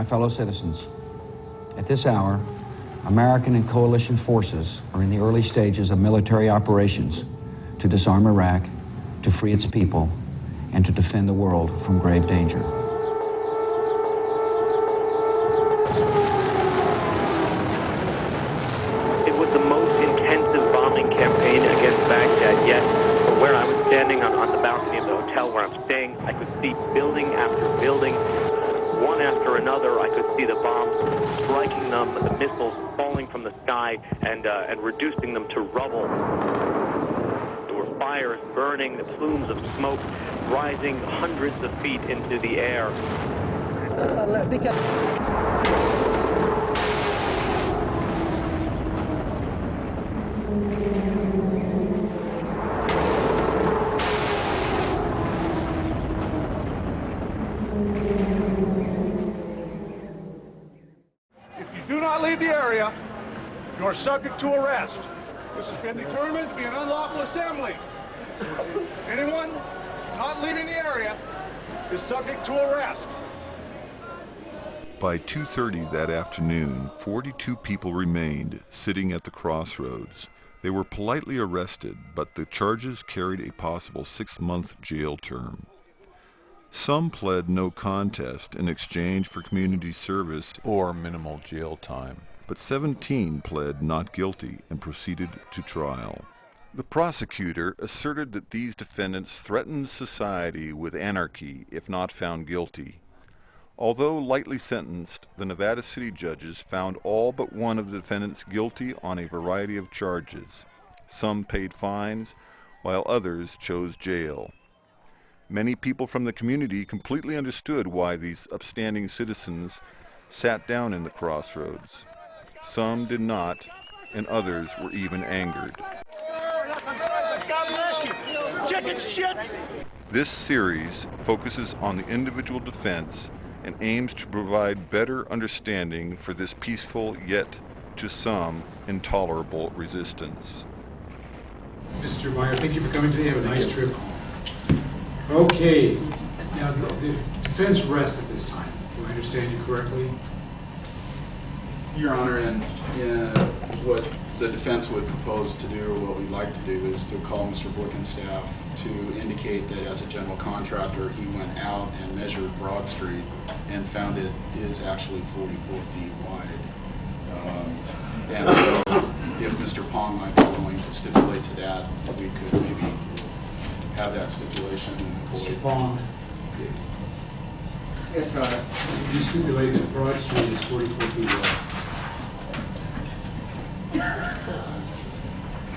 fellow citizens, at this hour, American and coalition forces are in the early stages of military operations to disarm Iraq, to free its people, and to defend the world from grave danger. It was the most intensive bombing campaign against Baghdad yet. From where I was standing on the balcony of the hotel where I'm staying, I could see building after building, one after another. I could see the bombs striking them, the missiles falling from the sky and reducing them to rubble. There were fires burning, the plumes of smoke rising hundreds of feet into the air. Leave the area, you are subject to arrest. This has been determined to be an unlawful assembly. Anyone not leaving the area is subject to arrest. By 2:30 that afternoon, 42 people remained sitting at the Crossroads. They were politely arrested, but the charges carried a possible 6-month jail term. Some pled no contest in exchange for community service or minimal jail time, but 17 pled not guilty and proceeded to trial. The prosecutor asserted that these defendants threatened society with anarchy if not found guilty. Although lightly sentenced, the Nevada City judges found all but one of the defendants guilty on a variety of charges. Some paid fines, while others chose jail. Many people from the community completely understood why these upstanding citizens sat down in the Crossroads. Some did not, and others were even angered. Chicken shit! This series focuses on the individual defense and aims to provide better understanding for this peaceful yet, to some, intolerable resistance. Mr. Meyer, thank you for coming today. Have a nice trip. Okay, now the defense rests at this time. Do I understand you correctly? Your Honor, and what the defense would propose to do, or what we'd like to do, is to call Mr. Blickenstaff to indicate that as a general contractor, he went out and measured Broad Street and found it is actually 44 feet wide. And so if Mr. Pong might be willing to stipulate to that, we could maybe have that stipulation employed. Mr. Pong. Yes, Your Honor. You stipulate that Broad Street is 44 feet wide.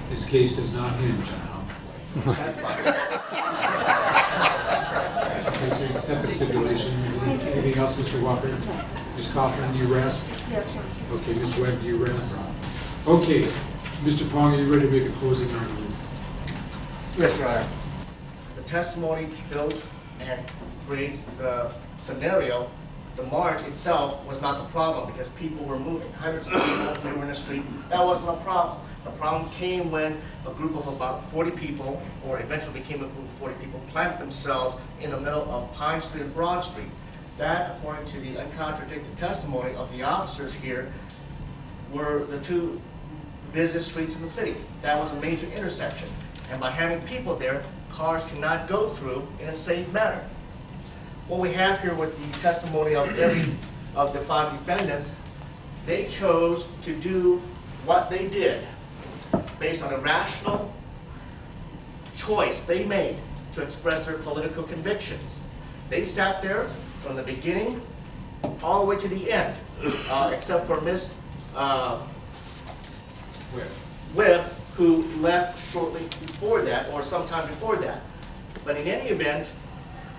This case does not hinge on how. That's fine. Okay, so you accept the stipulation. Anything else, Mr. Walker? Ms. Cochran, do you rest? Yes, sir. Okay, Ms. Webb, do you rest? Okay, Mr. Pong, are you ready to make a closing argument? Yes, Your Honor. The testimony builds and creates the scenario. The march itself was not the problem because people were moving. Hundreds of people they were in the street. That wasn't a problem. The problem came when a group of about 40 people, or eventually became a group of 40 people, planted themselves in the middle of Pine Street and Broad Street. That, according to the uncontradicted testimony of the officers here, were the two busiest streets in the city. That was a major intersection. And by having people there, cars cannot go through in a safe manner. What we have here with the testimony of every of the 5 defendants, they chose to do what they did based on a rational choice they made to express their political convictions. They sat there from the beginning all the way to the end, except for Ms. Webb, who left shortly before that, or sometime before that. But in any event,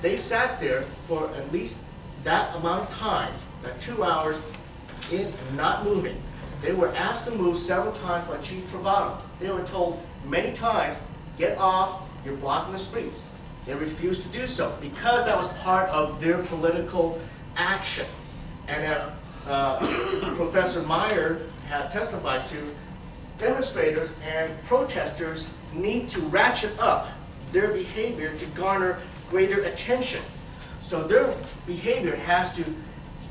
they sat there for at least that amount of time, that 2 hours, in and not moving. They were asked to move several times by Chief Travato. They were told many times, get off, you're blocking the streets. They refused to do so because that was part of their political action. And as Professor Meyer had testified to, demonstrators and protesters need to ratchet up their behavior to garner greater attention. So their behavior has to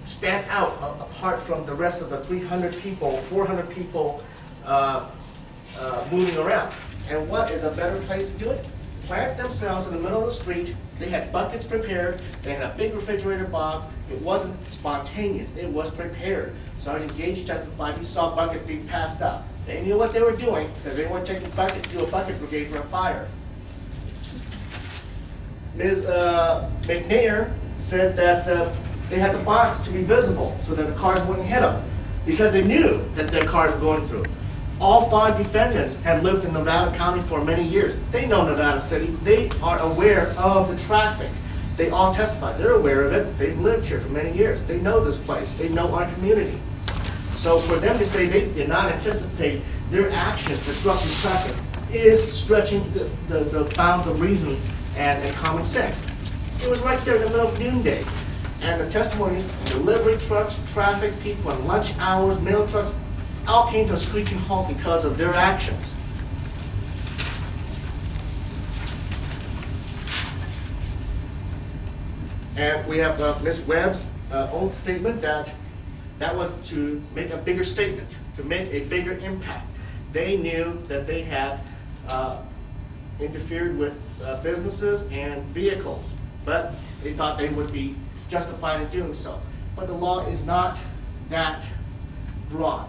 stand out apart from the rest of the 300 people, 400 people moving around. And what is a better place to do it? Plant themselves in the middle of the street. They had buckets prepared. They had a big refrigerator box. It wasn't spontaneous. It was prepared. Sergeant Gage testified he saw buckets being passed out. They knew what they were doing because they weren't taking buckets to do a bucket brigade for a fire. Ms. McNair said that they had the box to be visible so that the cars wouldn't hit them because they knew that their cars were going through. All 5 defendants had lived in Nevada County for many years. They know Nevada City. They are aware of the traffic. They all testified. They're aware of it. They've lived here for many years. They know this place. They know our community. So for them to say they did not anticipate their actions disrupting traffic is stretching the bounds of reason and common sense. It was right there in the middle of noonday. And the testimonies, delivery trucks, traffic, people on lunch hours, mail trucks, all came to a screeching halt because of their actions. And we have Ms. Webb's own statement that was to make a bigger statement, to make a bigger impact. They knew that they had interfered with businesses and vehicles, but they thought they would be justified in doing so. But the law is not that broad.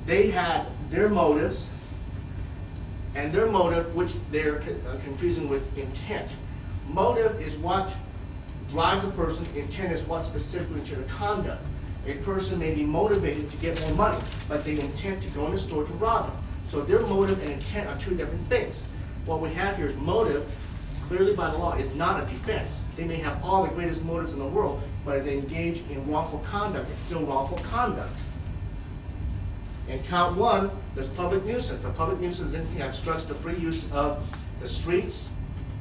They had their motives, and their motive, which they're confusing with intent. Motive is what drives a person. Intent is what specifically to the conduct. A person may be motivated to get more money, but they intend to go in the store to rob them. So their motive and intent are 2 different things. What we have here is motive, clearly by the law, is not a defense. They may have all the greatest motives in the world, but if they engage in wrongful conduct, it's still wrongful conduct. In count 1, there's public nuisance. A public nuisance is anything that obstructs the free use of the streets,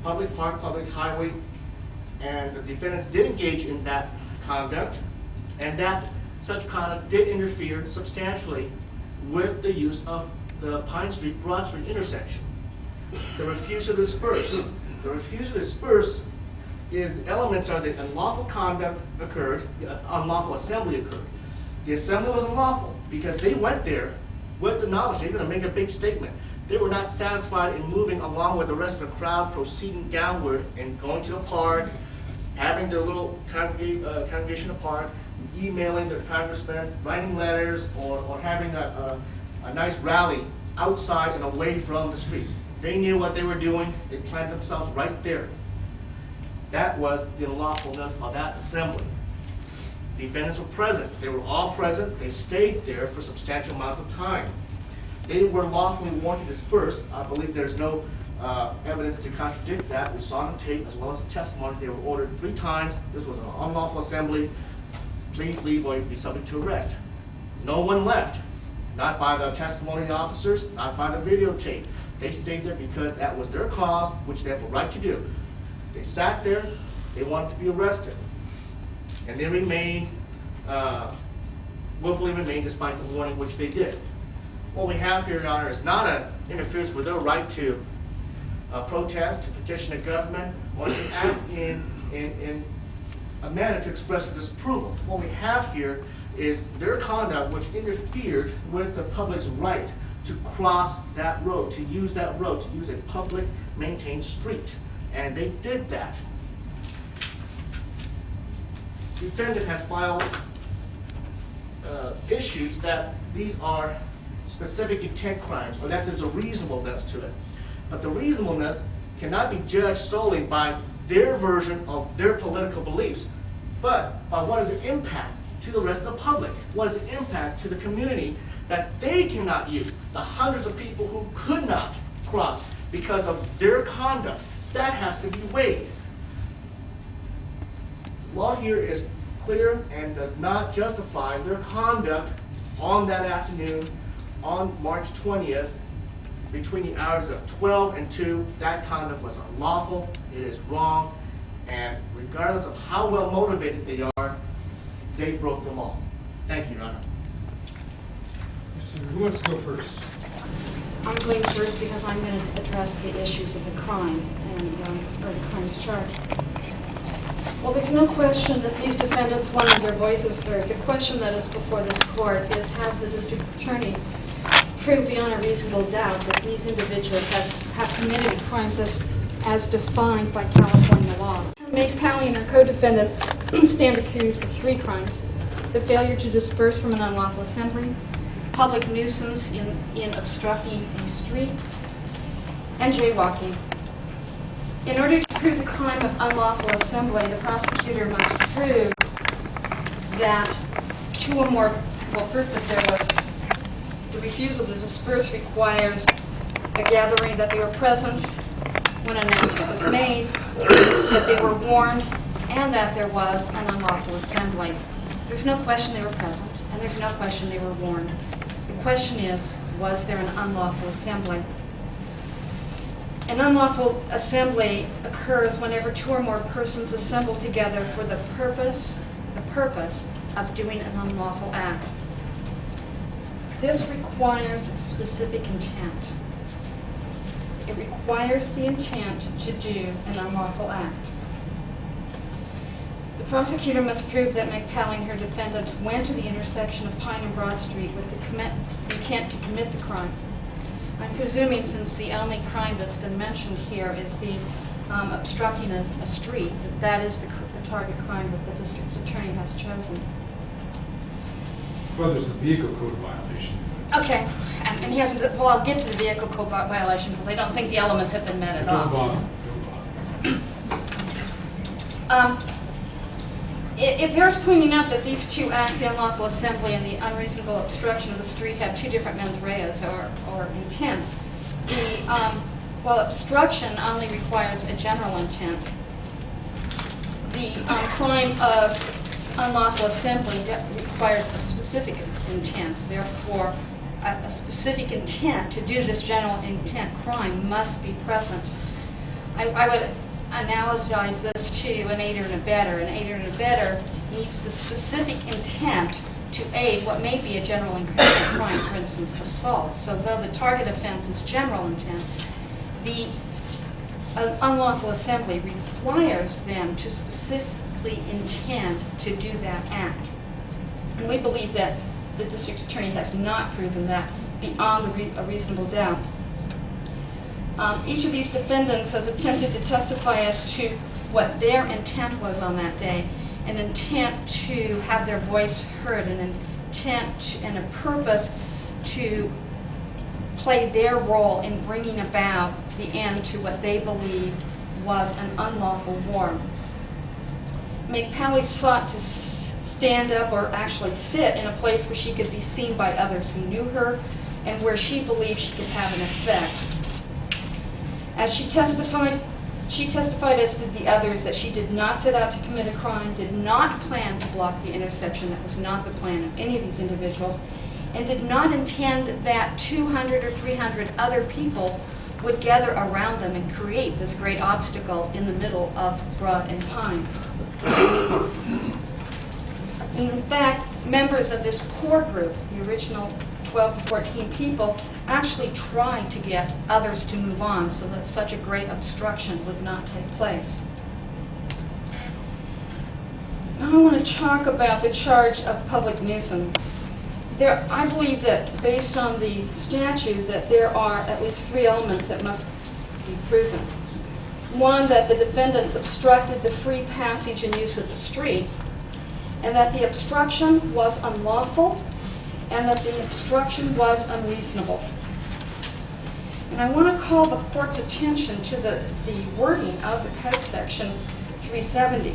public park, public highway, and the defendants did engage in that conduct, and that such conduct did interfere substantially with the use of the Pine Street, Broad Street intersection. The refusal to disperse. The refusal to disperse is the elements are that unlawful conduct occurred, unlawful assembly occurred. The assembly was unlawful because they went there with the knowledge they're going to make a big statement. They were not satisfied in moving along with the rest of the crowd, proceeding downward and going to the park, having their little congregation of park, emailing their congressman, writing letters, or having a nice rally outside and away from the streets. They knew what they were doing. They planted themselves right there. That was the unlawfulness of that assembly. Defendants were present. They were all present. They stayed there for substantial amounts of time. They were lawfully warned to disperse. I believe there's no evidence to contradict that. We saw on the tape as well as the testimony. They were ordered 3 times. This was an unlawful assembly. Please leave or you'll be subject to arrest. No one left. Not by the testimony officers, not by the videotape. They stayed there because that was their cause, which they have a right to do. They sat there. They wanted to be arrested. And they remained, willfully remained despite the warning, which they did. What we have here, Your Honor, is not an interference with their right to protest, to petition the government, or to act in a manner to express their disapproval. What we have here is their conduct which interfered with the public's right to cross that road, to use that road, to use a public maintained street. And they did that. The defendant has filed issues that these are specific intent crimes, or that there's a reasonableness to it. But the reasonableness cannot be judged solely by their version of their political beliefs, but by what is the impact to the rest of the public? What is the impact to the community that they cannot use? The hundreds of people who could not cross because of their conduct. That has to be weighed. Law here is clear and does not justify their conduct on that afternoon on March 20th between the hours of 12 and 2. That conduct was unlawful, it is wrong, and regardless of how well motivated they are, they broke the law. Thank you, Your Honor. Who wants to go first? I'm going first because I'm going to address the issues of the crime and or the crimes charged. Well, there's no question that these defendants wanted their voices heard. The question that is before this court is, has the district attorney proved beyond a reasonable doubt that these individuals have committed crimes as defined by California law? Meg Pally and her co-defendants stand accused of 3 crimes: the failure to disperse from an unlawful assembly, public nuisance in obstructing a street, and jaywalking. In order to prove the crime of unlawful assembly, the prosecutor must prove that 2 or more, well, first, that there was the refusal to disperse requires a gathering, that they were present when an announcement was made, that they were warned, and that there was an unlawful assembly. There's no question they were present, and there's no question they were warned. The question is, was there an unlawful assembly? An unlawful assembly occurs whenever 2 or more persons assemble together for the purpose of doing an unlawful act. This requires specific intent. It requires the intent to do an unlawful act. The prosecutor must prove that Meg Pally and her defendants went to the intersection of Pine and Broad Street with the intent to commit the crime. I'm presuming, since the only crime that's been mentioned here is the obstructing a street, that is the target crime that the district attorney has chosen. Well, there's the vehicle code violation. Okay, and he hasn't, well, I'll get to the vehicle code violation because I don't think the elements have been met at all. Don't bother. It bears pointing out that these 2 acts, the unlawful assembly and the unreasonable obstruction of the street, have 2 different mens reas or intents. While obstruction only requires a general intent, the crime of unlawful assembly requires a specific intent. Therefore, a specific intent to do this general intent crime must be present. I would analogize this to an aider and abettor. An aider and abettor needs the specific intent to aid what may be a general intent crime, for instance, assault. So though the target offense is general intent, the unlawful assembly requires them to specifically intend to do that act. And we believe that the district attorney has not proven that beyond a reasonable doubt. Each of these defendants has attempted to testify as to what their intent was on that day, an intent to have their voice heard, an intent and a purpose to play their role in bringing about the end to what they believed was an unlawful war. Meg Pally sought to stand up, or actually sit, in a place where she could be seen by others who knew her and where she believed she could have an effect. As she testified as did the others that she did not set out to commit a crime, did not plan to block the intersection. That was not the plan of any of these individuals, and did not intend that 200 or 300 other people would gather around them and create this great obstacle in the middle of Broad and Pine. In fact, members of this core group, the original 12 to 14 people, actually tried to get others to move on so that such a great obstruction would not take place. Now I want to talk about the charge of public nuisance. I believe that based on the statute that there are at least 3 elements that must be proven. One, that the defendants obstructed the free passage and use of the street, and that the obstruction was unlawful, and that the obstruction was unreasonable. And I want to call the court's attention to the wording of the code section 370.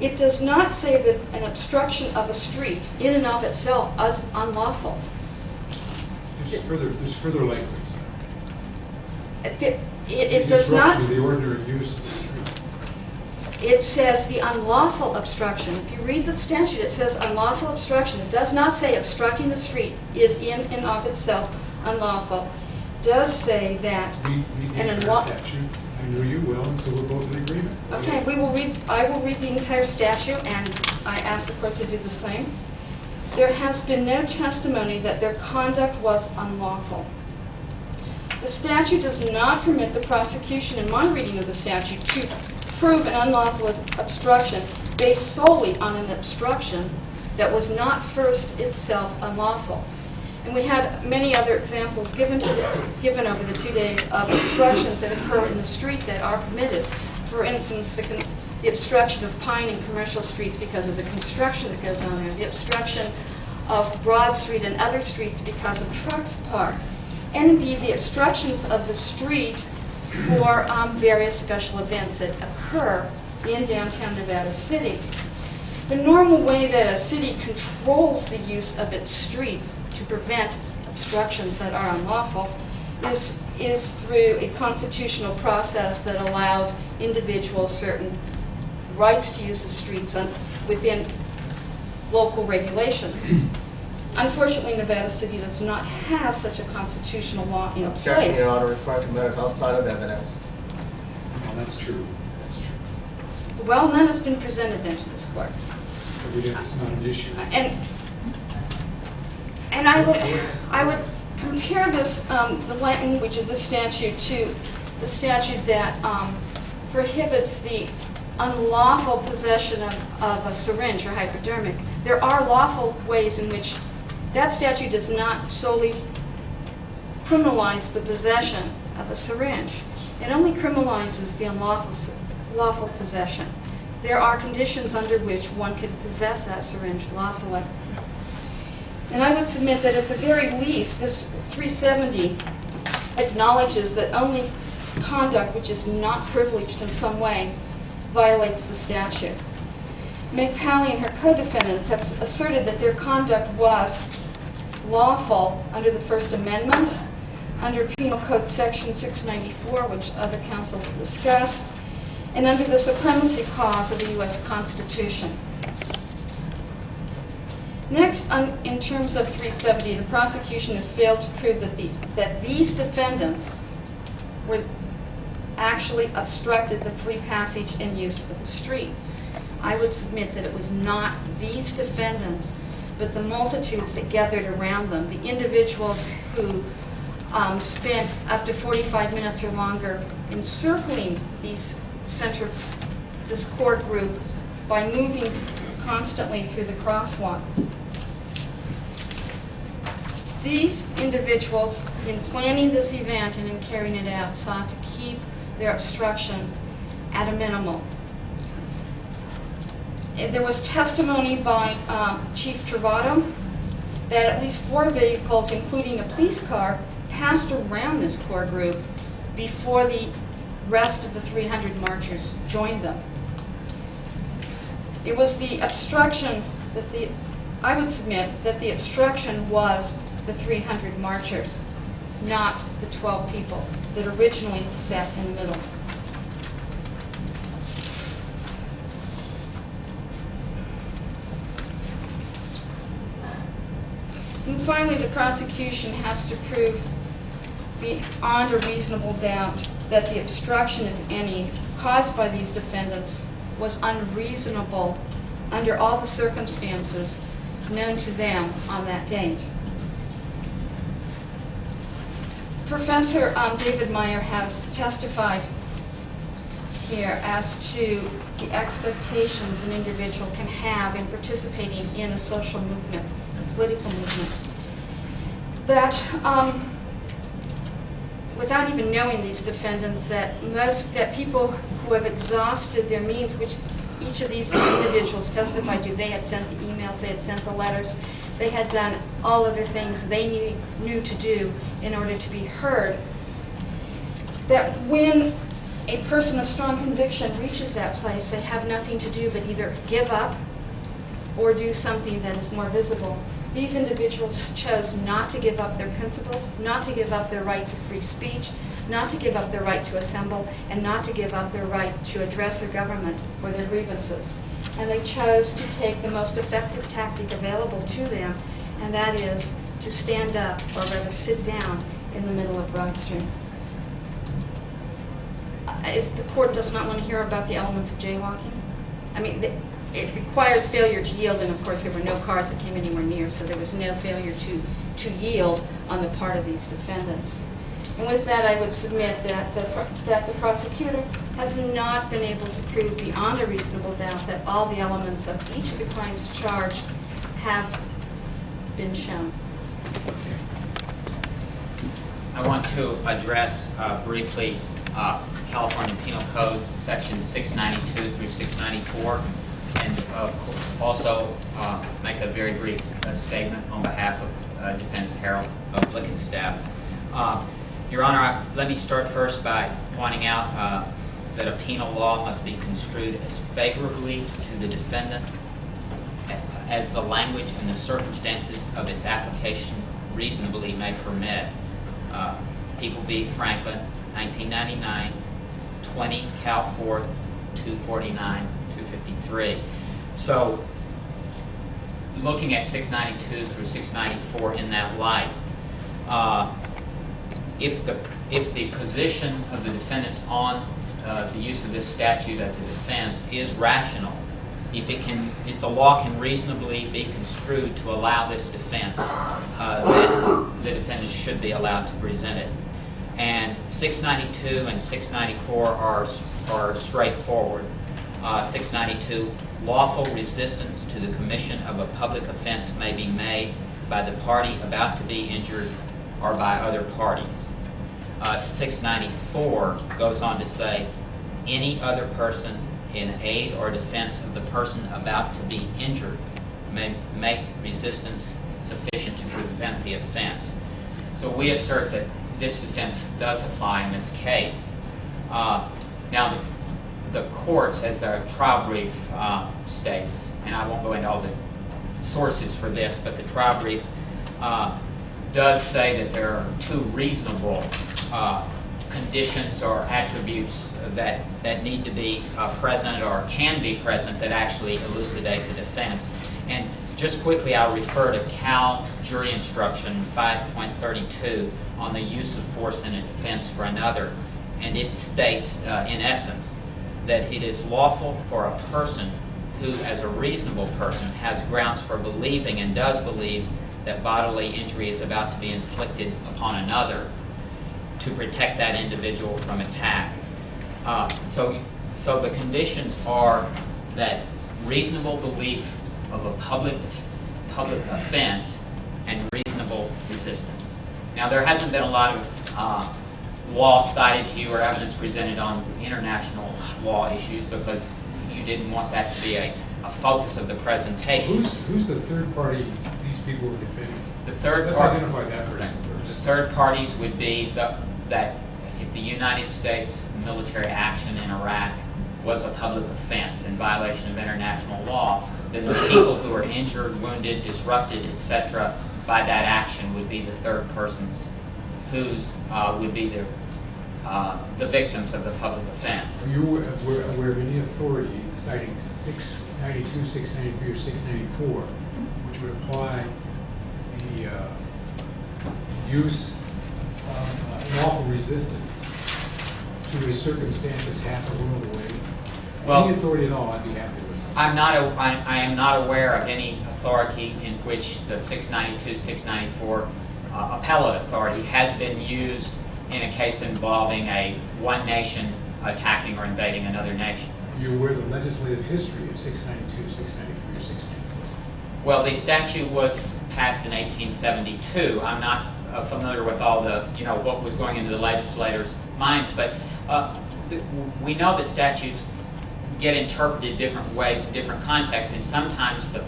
It does not say that an obstruction of a street in and of itself is unlawful. There's further language. It does not. The ordinary use of the street. It says the unlawful obstruction. If you read the statute, it says unlawful obstruction. It does not say obstructing the street is in and of itself unlawful. It does say that an unlawful statute. I know you will, and so we're both in agreement. Okay, I will read the entire statute, and I ask the court to do the same. There has been no testimony that their conduct was unlawful. The statute does not permit the prosecution, in my reading of the statute, to prove an unlawful obstruction based solely on an obstruction that was not first itself unlawful. And we had many other examples given over the 2 days of obstructions that occur in the street that are permitted. For instance, the obstruction of Pine and Commercial Streets because of the construction that goes on there, the obstruction of Broad Street and other streets because of trucks parked, and indeed the obstructions of the street for various special events that occur in downtown Nevada City. The normal way that a city controls the use of its street to prevent obstructions that are unlawful is through a constitutional process that allows individuals certain rights to use the streets within local regulations. Unfortunately, Nevada City does not have such a constitutional law in Objection, place. Your Honor, referring to matters outside of evidence. Well, that's true. That's true. Well, none has been presented then to this court. But it's not an issue. And I would compare this, the language of this statute to the statute that prohibits the unlawful possession of a syringe or hypodermic. There are lawful ways in which that statute does not solely criminalize the possession of a syringe. It only criminalizes the lawful possession. There are conditions under which one can possess that syringe lawfully. And I would submit that at the very least, this 370 acknowledges that only conduct which is not privileged in some way violates the statute. Meg Pally and her co-defendants have asserted that their conduct was lawful under the First Amendment, under Penal Code Section 694, which other counsel will discuss, and under the Supremacy Clause of the U.S. Constitution. Next, in terms of 370, the prosecution has failed to prove that these defendants were actually obstructed the free passage and use of the street. I would submit that it was not these defendants, but the multitudes that gathered around them, the individuals who spent up to 45 minutes or longer encircling this core group by moving constantly through the crosswalk. These individuals, in planning this event and in carrying it out, sought to keep their obstruction at a minimum. There was testimony by Chief Travato that at least 4 vehicles, including a police car, passed around this core group before the rest of the 300 marchers joined them. It was the obstruction that I would submit that the obstruction was the 300 marchers, not the 12 people that originally sat in the middle. And finally, the prosecution has to prove beyond a reasonable doubt that the obstruction, if any, caused by these defendants was unreasonable under all the circumstances known to them on that date. Professor David Meyer has testified here as to the expectations an individual can have in participating in a social movement, a political movement. That without even knowing these defendants, that people who have exhausted their means, which each of these individuals testified to, they had sent the emails, they had sent the letters, they had done all other things they knew to do in order to be heard, that when a person of strong conviction reaches that place, they have nothing to do but either give up or do something that is more visible. These individuals chose not to give up their principles, not to give up their right to free speech, not to give up their right to assemble, and not to give up their right to address their government for their grievances. And they chose to take the most effective tactic available to them, and that is to stand up, or rather sit down, in the middle of Broad Street. The court does not want to hear about the elements of jaywalking. I mean, it requires failure to yield, and of course there were no cars that came anywhere near, so there was no failure to yield on the part of these defendants. And with that, I would submit that the prosecutor has not been able to prove beyond a reasonable doubt that all the elements of each of the crimes charged have been shown. I want to address briefly California Penal Code sections 692 through 694, and of course also make a very brief statement on behalf of Defendant Harold Blickenstaff. Your Honor, let me start first by pointing out that a penal law must be construed as favorably to the defendant as the language and the circumstances of its application reasonably may permit. People v. Franklin, 1999, 20 Cal 4th, 249, 253. So, looking at 692 through 694 in that light, if the position of the defendants on the use of this statute as a defense is rational, if the law can reasonably be construed to allow this defense, then the defendants should be allowed to present it. And 692 and 694 are straightforward. 692, lawful resistance to the commission of a public offense may be made by the party about to be injured or by other parties. 694 goes on to say, any other person in aid or defense of the person about to be injured may make resistance sufficient to prevent the offense. So we assert that this defense does apply in this case. Now, the courts, as our trial brief states, and I won't go into all the sources for this, but the trial brief does say that there are two reasonable conditions or attributes that need to be present or can be present that actually elucidate the defense. And just quickly, I'll refer to Cal Jury Instruction 5.32 on the use of force in a defense for another. And it states, in essence, that it is lawful for a person who, as a reasonable person, has grounds for believing and does believe that bodily injury is about to be inflicted upon another, to protect that individual from attack. So the conditions are that reasonable belief of a public offense and reasonable resistance. Now, there hasn't been a lot of law cited to you or evidence presented on international law issues because you didn't want that to be a focus of the presentation. Who's the third party these people were defending? The third Let's party. identify that person first. The third parties would be that if the United States military action in Iraq was a public offense in violation of international law, then the people who are injured, wounded, disrupted, etc. by that action would be the third persons whose would be the victims of the public offense. Are you aware of any authority citing 692, 693, or 694, which would apply the use of lawful resistance to a circumstance that's half a world away? Well, any authority at all, I'd be happy to listen. I am not aware of any authority in which the 692, 694 appellate authority has been used in a case involving one nation attacking or invading another nation. Are you aware of the legislative history of 692, 693, or 694? Well, the statute was passed in 1872. I'm not familiar with all the, what was going into the legislators' minds, but we know that statutes get interpreted different ways in different contexts, and sometimes the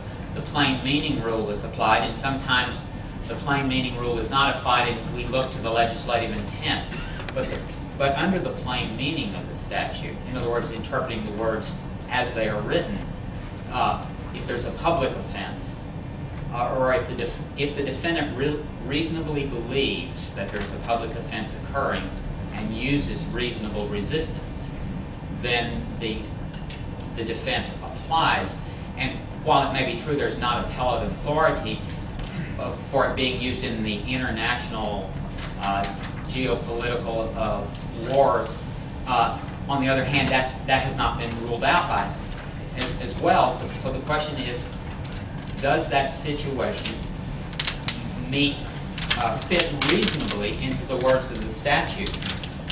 plain meaning rule is applied, and sometimes the plain meaning rule is not applied, and we look to the legislative intent. But under the plain meaning of the statute, in other words, interpreting the words as they are written, if there's a public offense, or if the defendant reasonably believes that there's a public offense occurring and uses reasonable resistance, then the defense applies. And while it may be true there's not appellate authority for it being used in the international geopolitical wars, on the other hand, that has not been ruled out by as well. So the question is, does that situation fit reasonably into the words of the statute?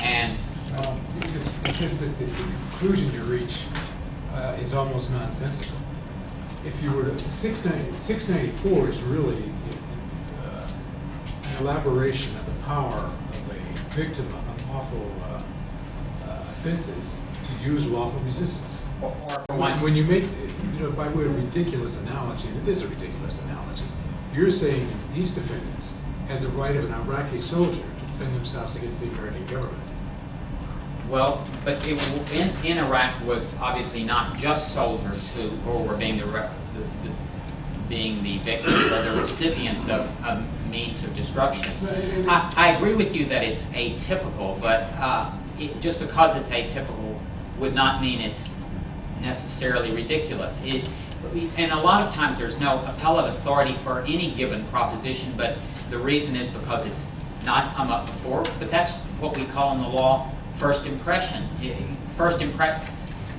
And Because the conclusion you reach is almost nonsensical. If you were to, 694 is really an elaboration of the power of a victim of unlawful offenses to use lawful resistance. When you make, by way of ridiculous analogy, and it is a ridiculous analogy, you're saying these defendants had the right of an Iraqi soldier to defend themselves against the American government. Well, but in Iraq was obviously not just soldiers who were being the victims or the recipients of means of destruction. I agree with you that it's atypical, but just because it's atypical would not mean it's necessarily ridiculous. And a lot of times there's no appellate authority for any given proposition, but the reason is because it's not come up before. But that's what we call in the law first impression.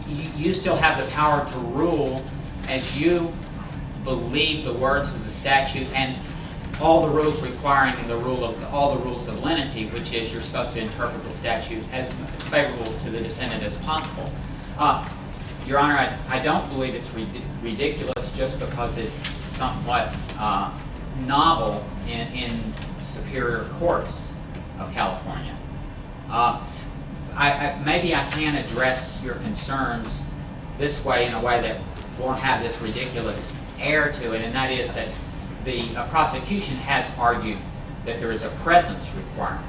You still have the power to rule as you believe the words of the statute and all the rules requiring and all the rules of lenity, which is you're supposed to interpret the statute as favorable to the defendant as possible. Your Honor, I don't believe it's ridiculous just because it's somewhat novel in superior courts of California. Maybe I can address your concerns this way in a way that won't have this ridiculous air to it, and that is that the prosecution has argued that there is a presence requirement.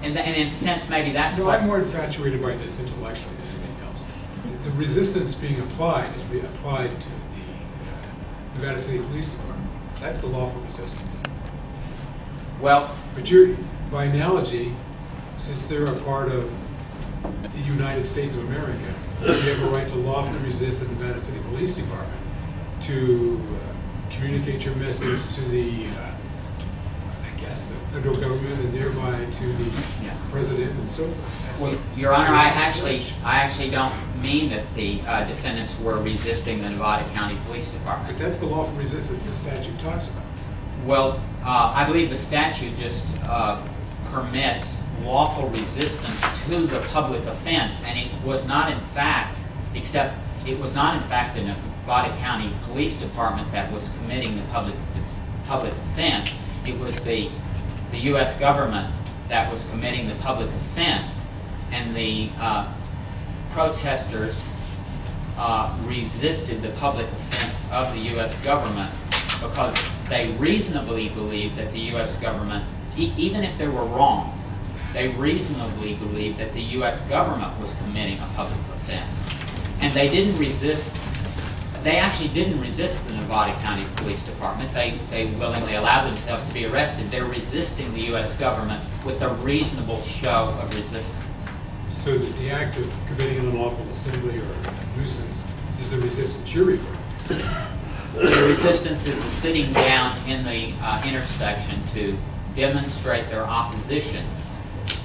And in a sense, maybe that's No, what... I'm more infatuated by this intellectually than anything else. The resistance being applied is being applied to the Nevada City Police Department. That's the lawful resistance. Well... But you're, by analogy, since they're a part of the United States of America, you have a right to lawfully resist the Nevada City Police Department to communicate your message to the, I guess, the federal government and thereby to the president and so forth. Well, Your Honor, I actually don't mean that the defendants were resisting the Nevada County Police Department. But that's the lawful resistance the statute talks about. Well, I believe the statute just permits lawful resistance to the public offense, and it was not in fact, the Nevada County Police Department that was committing the public offense. It was the U.S. government that was committing the public offense, and the protesters resisted the public offense of the U.S. government because they reasonably believed that the U.S. government, even if they were wrong, they reasonably believed that the U.S. government was committing a public offense. And they didn't resist, they actually didn't resist the Nevada County Police Department. They willingly allowed themselves to be arrested. They're resisting the U.S. government with a reasonable show of resistance. So the act of committing an unlawful assembly or a nuisance is the resistance you're referring to? The resistance is the sitting down in the intersection to demonstrate their opposition.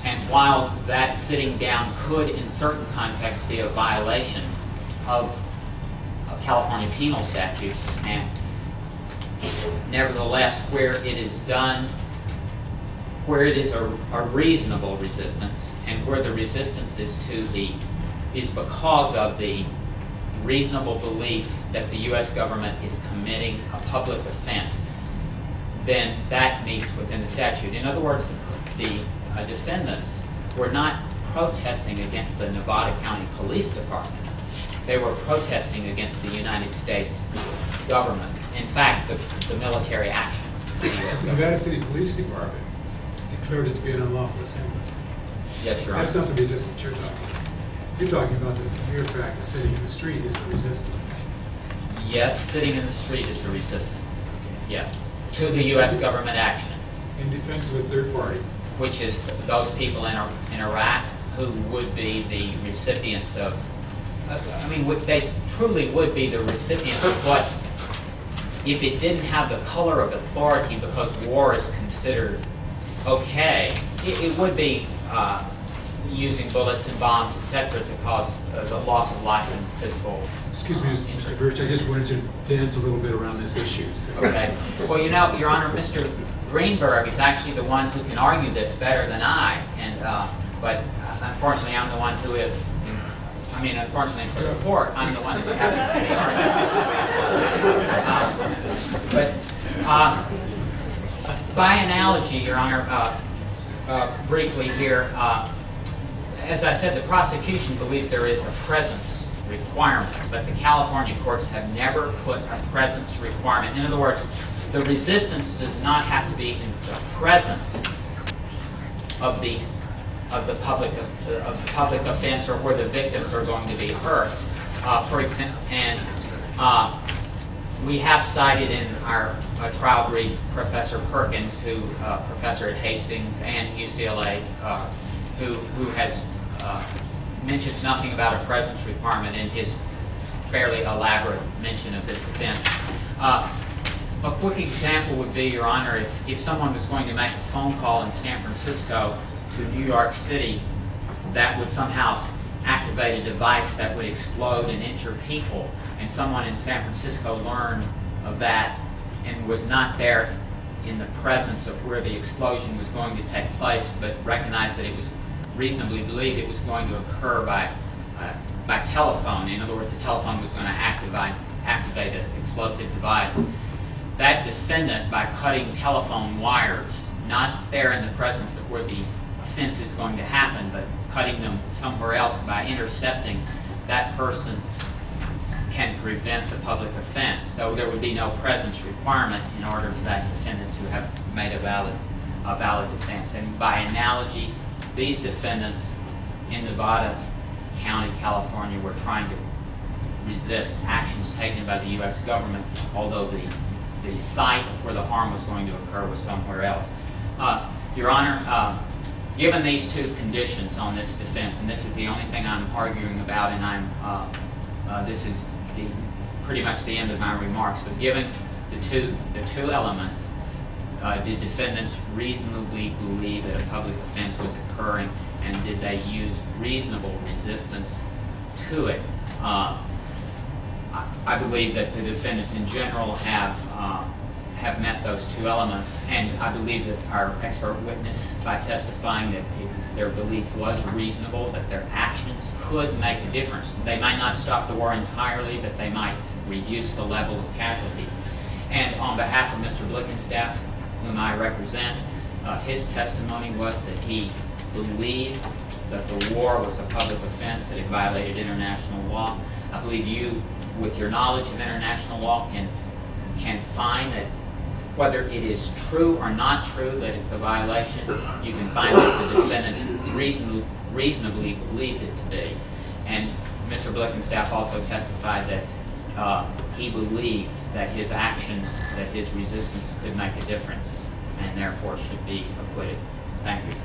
And while that sitting down could, in certain contexts, be a violation of California penal statutes, and nevertheless, where it is done, where it is a reasonable resistance, and where the resistance is because of the reasonable belief that the U.S. government is committing a public offense, then that meets within the statute. In other words, the defendants were not protesting against the Nevada County Police Department. They were protesting against the United States government. In fact, the military action of the U.S. The government. Nevada City Police Department declared it to be an unlawful assembly. Yes, Your Honor. That's not the resistance you're talking about. You're talking about the mere fact of sitting in the street is a resistance. Yes, sitting in the street is a resistance. Yes, to the U.S. government action. In defense of a third party. Which is those people in Iraq who would be the recipients of, they truly would be the recipients of what, if it didn't have the color of authority because war is considered okay, it would be using bullets and bombs, etc., to cause the loss of life and physical. Excuse me, Mr. Birch, I just wanted to dance a little bit around this issue. So. Okay. Well, Your Honor, Mr. Greenberg is actually the one who can argue this better than I, and but unfortunately I'm the one who is, I mean, unfortunately for the court, I'm the one who's having the argument. By analogy, Your Honor, briefly here, as I said, the prosecution believes there is a presence requirement, but the California courts have never put a presence requirement. In other words, the resistance does not have to be in the presence of the public offense or where the victims are going to be hurt. For example, and we have cited in our trial brief Professor Perkins, who professor at Hastings and UCLA, who has mentions nothing about a presence requirement in his fairly elaborate mention of this offense. A quick example would be, Your Honor, if someone was going to make a phone call in San Francisco to New York City that would somehow activate a device that would explode and injure people, and someone in San Francisco learned of that and was not there in the presence of where the explosion was going to take place, but recognized that it was reasonably believed it was going to occur by telephone. In other words, the telephone was going to activate an explosive device. That defendant, by cutting telephone wires, not there in the presence of where the offense is going to happen, but cutting them somewhere else by intercepting, that person can prevent the public offense. So there would be no presence requirement in order for that defendant to have made a valid defense. And by analogy, these defendants in Nevada County, California, were trying to resist actions taken by the U.S. government, although the site of where the harm was going to occur was somewhere else. Your Honor, given these two conditions on this defense, and this is the only thing I'm arguing about, and this is pretty much the end of my remarks, but given the two elements, did defendants reasonably believe that a public offense was occurring, and did they use reasonable resistance to it? I believe that the defendants in general have met those two elements, and I believe that our expert witness, by testifying that their belief was reasonable, that their actions could make a difference. They might not stop the war entirely, but they might reduce the level of casualties. And on behalf of Mr. Blickenstaff, whom I represent, his testimony was that he believed that the war was a public offense, that it violated international law. I believe you, with your knowledge of international law, can find that whether it is true or not true that it's a violation, you can find that the defendants reasonably believed it to be. And Mr. Blickenstaff also testified that he believed that his actions, that his resistance could make a difference, and therefore should be acquitted. Thank you.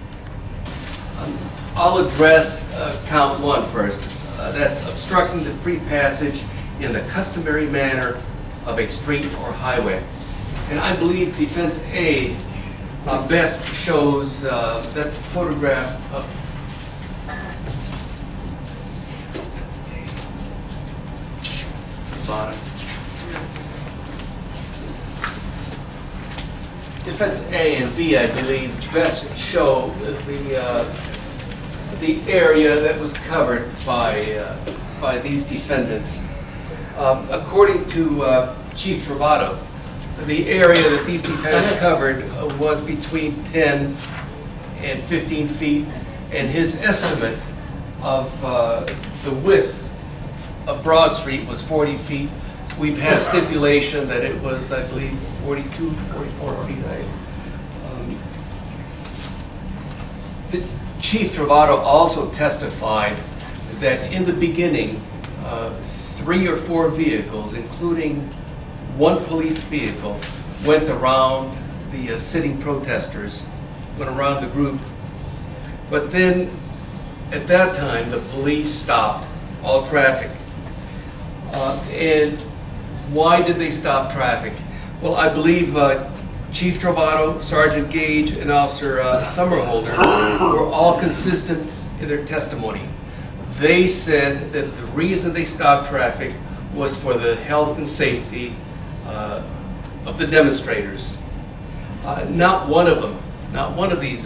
I'll address count one first. That's obstructing the free passage in the customary manner of a street or highway. And I believe defense A best shows, that's the photograph of bottom. Defense A and B, I believe, best show the area that was covered by these defendants. According to Chief Travato, the area that these defendants covered was between 10 and 15 feet, and his estimate of the width of Broad Street was 40 feet. We've had stipulation that it was, I believe, 42, 44 feet. The Chief Travato also testified that in the beginning, 3 or 4 vehicles, including one police vehicle, went around the sitting protesters, went around the group. But then, at that time, the police stopped all traffic. And why did they stop traffic? Well, I believe Chief Travato, Sergeant Gage, and Officer Summerholder were all consistent in their testimony. They said that the reason they stopped traffic was for the health and safety of the demonstrators. Not one of them, not one of these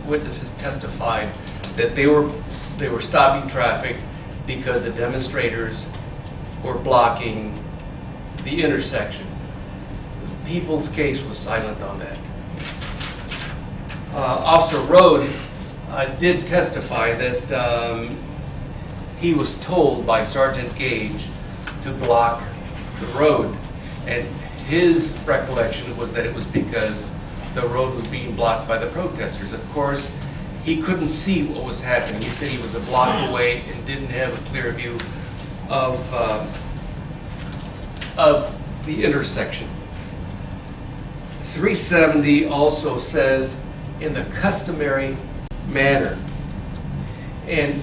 witnesses testified that they were stopping traffic because the demonstrators were blocking the intersection. The People's case was silent on that. Officer Rode did testify that he was told by Sergeant Gage to block the road, and his recollection was that it was because the road was being blocked by the protesters. Of course, he couldn't see what was happening. He said he was a block away and didn't have a clear view of the intersection. 370 also says in the customary manner. And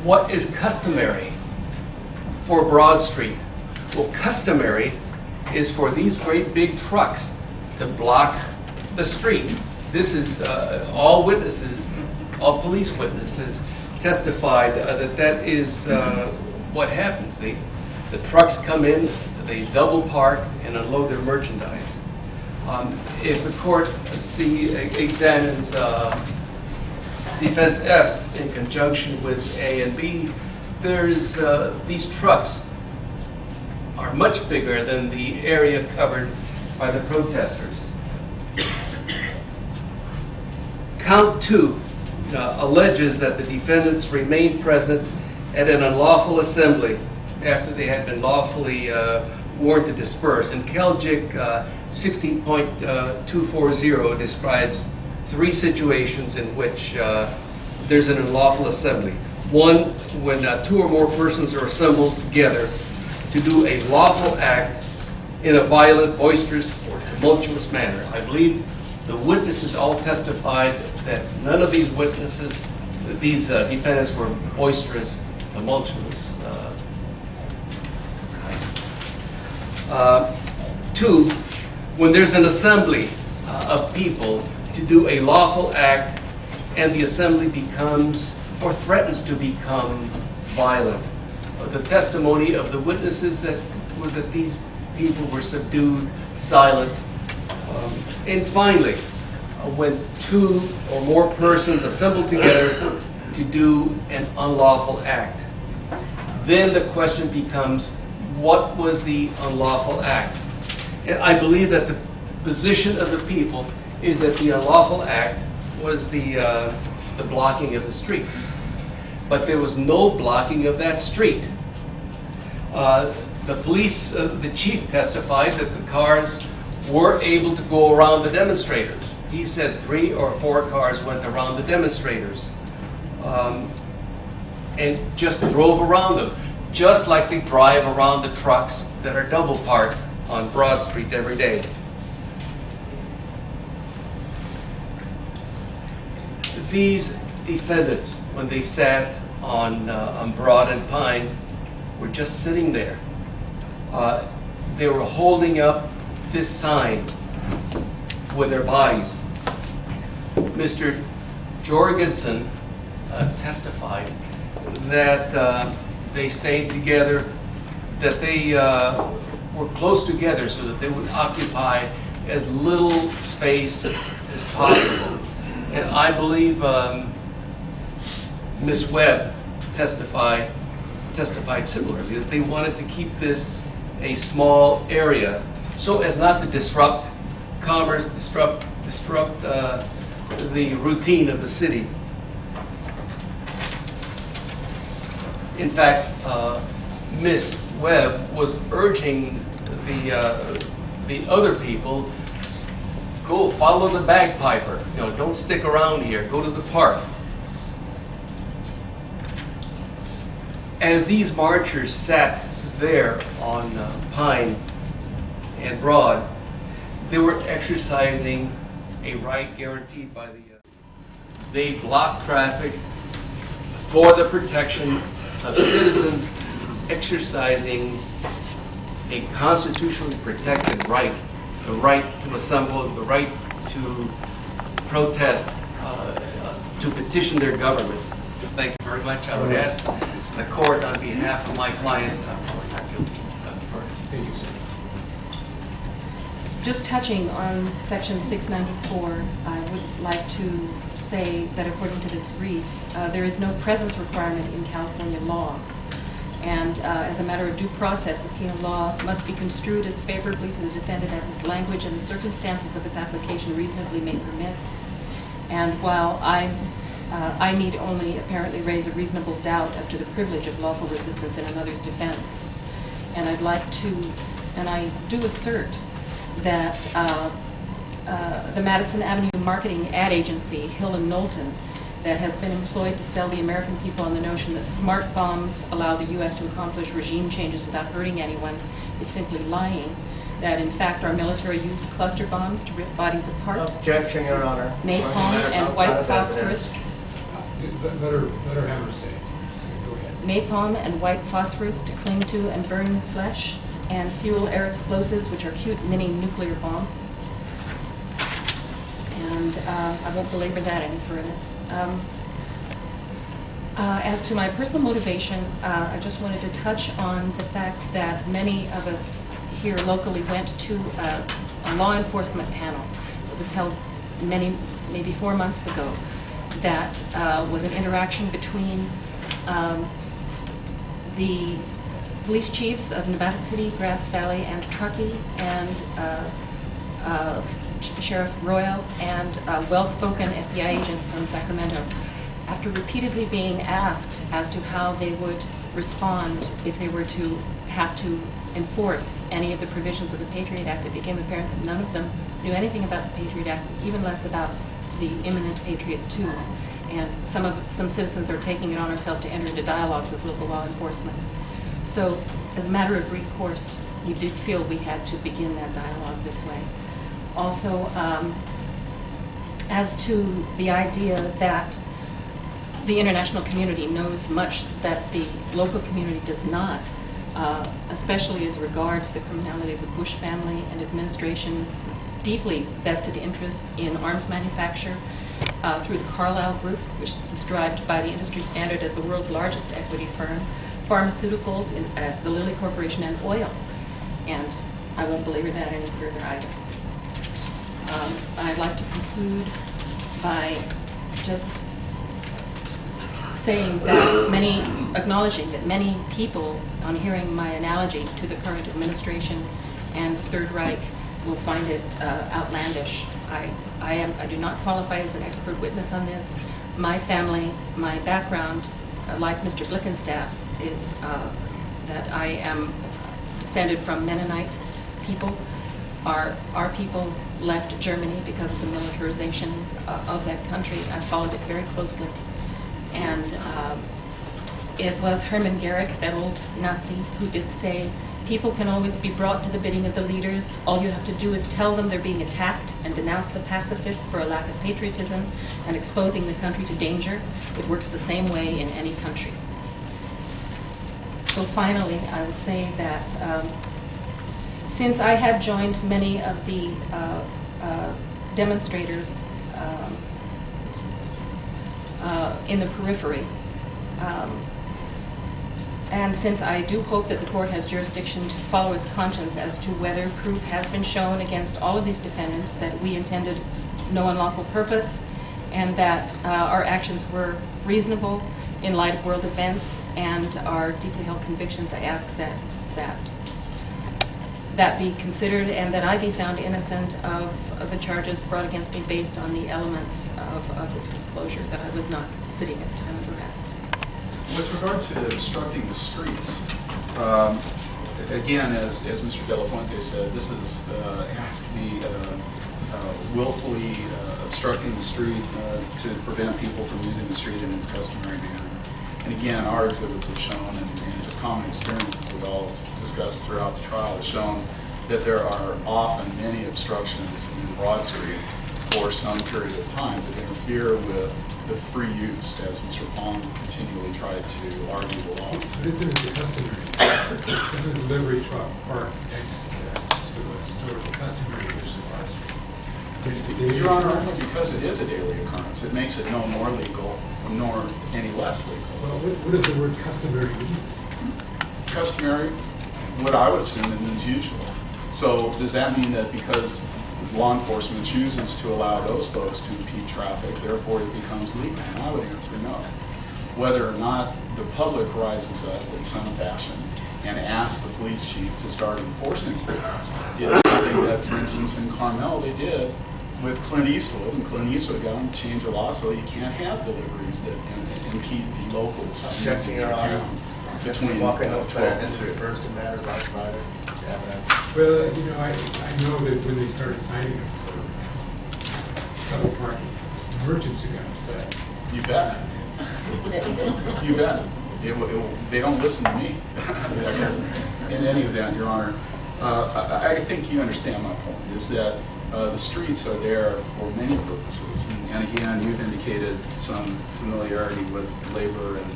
what is customary for Broad Street? Well, customary is for these great big trucks to block the street. This is all witnesses, all police witnesses testified that is what happens. The trucks come in, they double park and unload their merchandise. If the court examines Defense F in conjunction with A and B, there's these trucks are much bigger than the area covered by the protesters. Count 2 alleges that the defendants remained present at an unlawful assembly after they had been lawfully warned to disperse. And CalJIC 16.240 describes 3 situations in which there's an unlawful assembly. One, when 2 or more persons are assembled together to do a lawful act in a violent, boisterous, or tumultuous manner. I believe the witnesses all testified that none of these witnesses, these defendants were boisterous, tumultuous. 2, when there's an assembly of people to do a lawful act and the assembly becomes or threatens to become violent. The testimony of the witnesses was that these people were subdued, silent. And finally, when 2 or more persons assemble together to do an unlawful act, then the question becomes, what was the unlawful act? And I believe that the position of the people is that the unlawful act was the blocking of the street. But there was no blocking of that street. The police, the chief testified that the cars were able to go around the demonstrators. He said 3 or 4 cars went around the demonstrators and just drove around them, just like they drive around the trucks that are double parked on Broad Street every day. These defendants, when they sat on Broad and Pine, were just sitting there. They were holding up this sign with their bodies. Mr. Jorgensen testified that they stayed together, that they were close together so that they would occupy as little space as possible. And I believe Ms. Webb testified similarly, that they wanted to keep this a small area so as not to disrupt commerce, disrupt the routine of the city. In fact, Ms. Webb was urging the other people, go follow the bagpiper. You know, don't stick around here. Go to the park. As these marchers sat there on Pine and Broad, they were exercising a right guaranteed by the. They blocked traffic for the protection of citizens exercising a constitutionally protected right, the right to assemble, the right to protest, to petition their government. Thank you very much. I would ask the court on behalf of my client for not guilty of the verdict. Thank you, sir. Just touching on Section 694, I would like to say that according to this brief, there is no presence requirement in California law. And as a matter of due process, the penal law must be construed as favorably to the defendant as its language and the circumstances of its application reasonably may permit. And while I need only apparently raise a reasonable doubt as to the privilege of lawful resistance in another's defense. And I'd like to, and I do assert that the Madison Avenue marketing ad agency, Hill & Knowlton, that has been employed to sell the American people on the notion that smart bombs allow the U.S. to accomplish regime changes without hurting anyone, is simply lying. That in fact our military used cluster bombs to rip bodies apart. Objection, Your Honor. Napalm and white phosphorus. Let her have her say. Go ahead. Napalm and white phosphorus to cling to and burn flesh, and fuel air explosives, which are cute mini nuclear bombs. And I won't belabor that any further. As to my personal motivation, I just wanted to touch on the fact that many of us here locally went to a law enforcement panel that was held maybe 4 months ago. That was an interaction between the police chiefs of Nevada City, Grass Valley, and Truckee, and Sheriff Royal, and a well-spoken FBI agent from Sacramento. After repeatedly being asked as to how they would respond if they were to have to enforce any of the provisions of the Patriot Act, it became apparent that none of them knew anything about the Patriot Act, even less about the imminent Patriot 2. And some citizens are taking it on ourselves to enter into dialogues with local law enforcement. So, as a matter of recourse, we did feel we had to begin that dialogue this way. Also, as to the idea that the international community knows much that the local community does not, especially as regards the criminality of the Bush family and administration's deeply vested interest in arms manufacture through the Carlyle Group, which is described by the industry standard as the world's largest equity firm, pharmaceuticals, the Lilly Corporation, and oil. And I won't belabor that any further either. I'd like to conclude by just saying that acknowledging that many people, on hearing my analogy to the current administration and the Third Reich, will find it outlandish. I do not qualify as an expert witness on this. My family, my background, like Mr. Blickenstaff's, is that I am descended from Mennonite people. Our people left Germany because of the militarization of that country. I followed it very closely. And it was Hermann Goering, that old Nazi, who did say, people can always be brought to the bidding of the leaders. All you have to do is tell them they're being attacked and denounce the pacifists for a lack of patriotism and exposing the country to danger. It works the same way in any country. So finally, I will say that since I had joined many of the demonstrators in the periphery, and since I do hope that the court has jurisdiction to follow its conscience as to whether proof has been shown against all of these defendants that we intended no unlawful purpose and that our actions were reasonable in light of world events and our deeply held convictions, I ask that be considered and that I be found innocent of the charges brought against me based on the elements of this disclosure, that I was not sitting at the time of arrest. With regard to obstructing the streets, again, as Mr. De La Fuente said, this is has to be willfully obstructing the street to prevent people from using the street in its customary manner. And again, our exhibits have shown, and just common experiences we've all discussed throughout the trial, have shown that there are often many obstructions in Broad Street for some period of time that interfere with the free use, as Mr. Pong continually tried to argue the law. But isn't it the customary? Isn't a delivery truck parked next to a store the customary use of Broad Street? Your Honor, only because it is a daily occurrence, it makes it no more legal nor any less legal. Well, what does the word customary mean? Customary, what I would assume it means usual. So does that mean that because law enforcement chooses to allow those folks to impede traffic, therefore it becomes legal? And I would answer no. Whether or not the public rises up in some fashion and asks the police chief to start enforcing it is something that, for instance, in Carmel they did with Clint Eastwood, and Clint Eastwood got him to change the law so you can't have deliveries that impede the locals from Checking your honor. between Walking up 12 and into 2. first and matters outside of evidence. Well, you know, I know that when they started signing them for double parking, it was the merchants who got upset. You bet. You bet. They don't listen to me. In any event, Your Honor, I think you understand my point, is that the streets are there for many purposes. And again, you've indicated some familiarity with labor and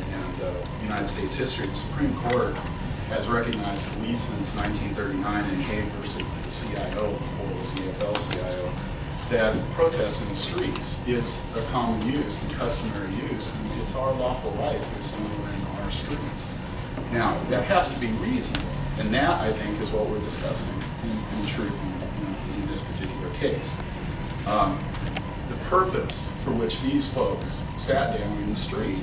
United States history. The Supreme Court has recognized, at least since 1939 in Hague versus the CIO, before it was the AFL-CIO, that protest in the streets is a common use and customary use, and it's our lawful right to assemble in our streets. Now, that has to be reasonable, and that, I think, is what we're discussing in truth in this particular case. The purpose for which these folks sat down in the street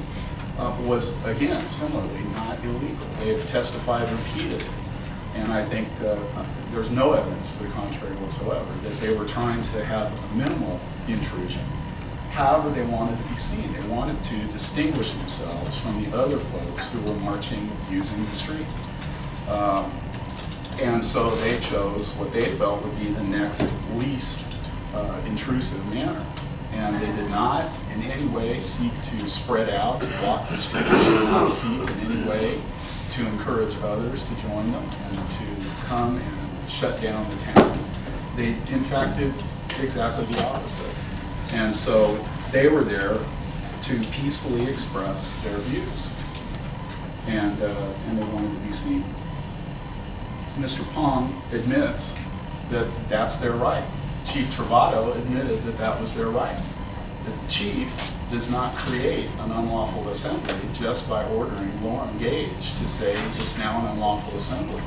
was, again, similarly not illegal. They've testified repeatedly, and I think there's no evidence to the contrary whatsoever, that they were trying to have a minimal intrusion. However, they wanted to be seen. They wanted to distinguish themselves from the other folks who were marching using the street. And so they chose what they felt would be the next least intrusive manner. And they did not in any way seek to spread out, to block the street. They did not seek in any way to encourage others to join them and to come and shut down the town. They, in fact, did exactly the opposite. And so they were there to peacefully express their views. And they wanted to be seen. Mr. Pong admits that that's their right. Chief Travato admitted that that was their right. The chief does not create an unlawful assembly just by ordering Lauren Gage to say it's now an unlawful assembly.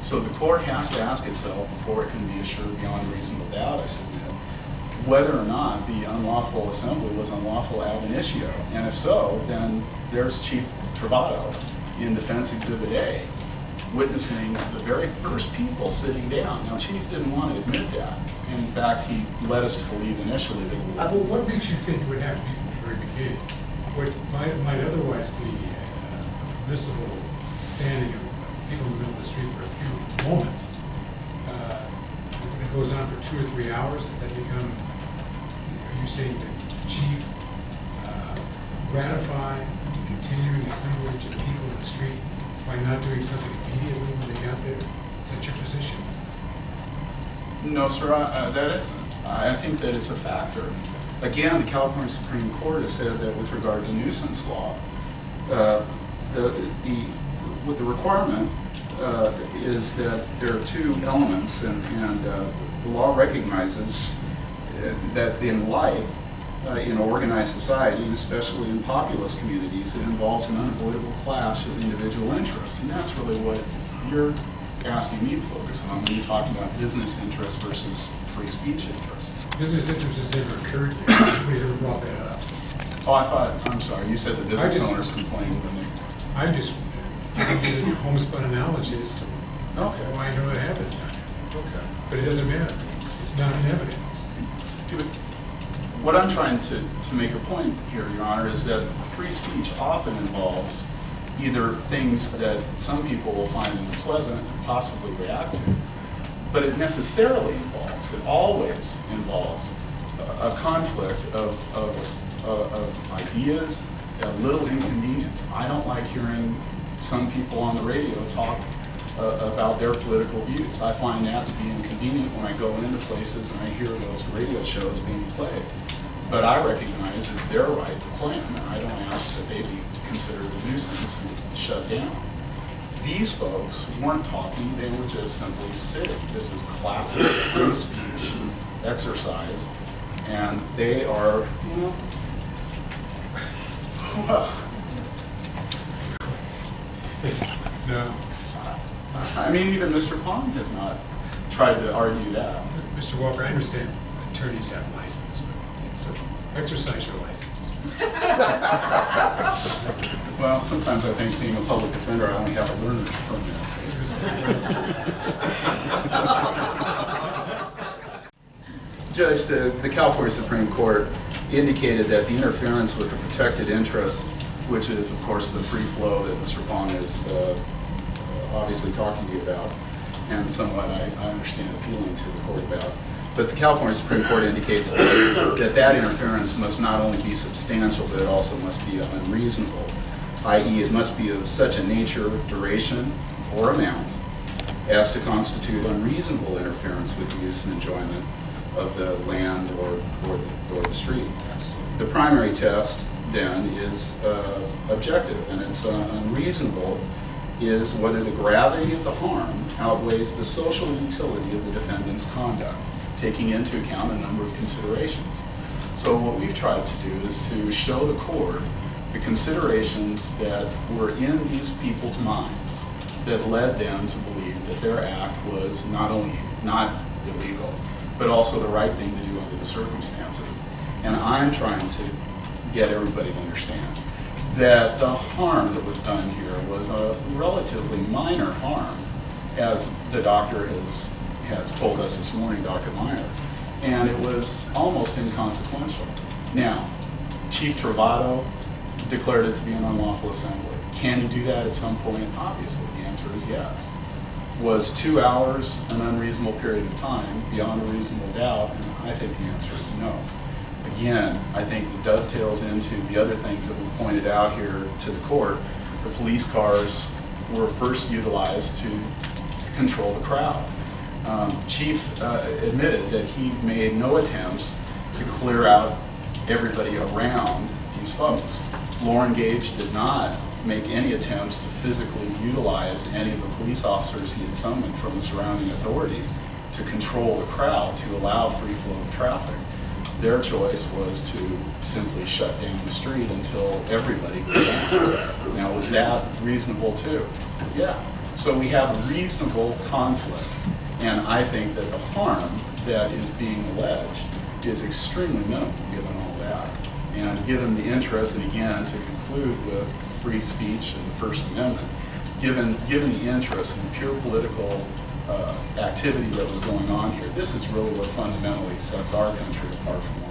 So the court has to ask itself, before it can be assured beyond reasonable doubt, I submit, whether or not the unlawful assembly was unlawful ab initio. And if so, then there's Chief Travato in Defense Exhibit A, witnessing the very first people sitting down. Now, Chief didn't want to admit that. In fact, he led us to believe initially that we Well, what makes you think would happen from the very beginning? What might otherwise be a permissible standing of people in the middle of the street for a few moments, when it goes on for 2 or 3 hours, does that become, are you saying that the chief gratify continuing assemblage of people in the street by not doing something immediately when they got there? Is that your position? No, sir, that isn't. I think that it's a factor. Again, the California Supreme Court has said that with regard to nuisance law, with the requirement is that there are 2 elements, and the law recognizes that in life, in organized society, and especially in populous communities, it involves an unavoidable clash of individual interests, and that's really what you're asking me to focus on when you're talking about business interests versus free speech interests. Business interests has never occurred yet. Nobody's ever brought that up. Oh, I'm sorry, you said the business owners complained when they... I'm just using a homespun analogy as to why I know it happens. Okay. But it doesn't matter. It's not in evidence. What I'm trying to make a point here, Your Honor, is that free speech often involves either things that some people will find unpleasant and possibly react to, but it necessarily involves, it always involves a conflict of ideas, a little inconvenience. I don't like hearing some people on the radio talk about their political views. I find that to be inconvenient when I go into places and I hear those radio shows being played. But I recognize it's their right to play them, and I don't ask that they be considered a nuisance and shut down. These folks weren't talking, they were just simply sitting. This is classic free speech exercise, and they are, well, No. I mean, even Mr. Pong has not tried to argue that. Mr. Walker, I understand attorneys have license, so exercise your license. Well, sometimes I think being a public defender, I only have a learner's permit. Judge, the California Supreme Court indicated that the interference with the protected interest, which is, of course, the free flow that Mr. Pong is obviously talking to you about, and somewhat I understand appealing to the court about. But the California Supreme Court indicates that interference must not only be substantial, but it also must be unreasonable, i.e. it must be of such a nature, duration, or amount as to constitute unreasonable interference with the use and enjoyment of the land or the street. The primary test, then, is objective, and it's unreasonable is whether the gravity of the harm outweighs the social utility of the defendant's conduct, taking into account a number of considerations. So what we've tried to do is to show the court the considerations that were in these people's minds that led them to believe that their act was not only not illegal, but also the right thing to do under the circumstances. And I'm trying to get everybody to understand that the harm that was done here was a relatively minor harm, as the doctor has told us this morning, Dr. Meyer, and it was almost inconsequential. Now, Chief Travado declared it to be an unlawful assembly. Can he do that at some point? Obviously, the answer is yes. Was 2 hours an unreasonable period of time beyond a reasonable doubt? And I think the answer is no. Again, I think it dovetails into the other things that we pointed out here to the court. The police cars were first utilized to control the crowd. Chief admitted that he made no attempts to clear out everybody around these folks. Lauren Gage did not make any attempts to physically utilize any of the police officers he had summoned from the surrounding authorities to control the crowd, to allow free flow of traffic. Their choice was to simply shut down the street until everybody was down. Now, was that reasonable too? Yeah. So we have a reasonable conflict, and I think that the harm that is being alleged is extremely minimal given all that. And given the interest, and again, to conclude with free speech and the First Amendment, given the interest in the pure political activity that was going on here, this is really what fundamentally sets our country apart from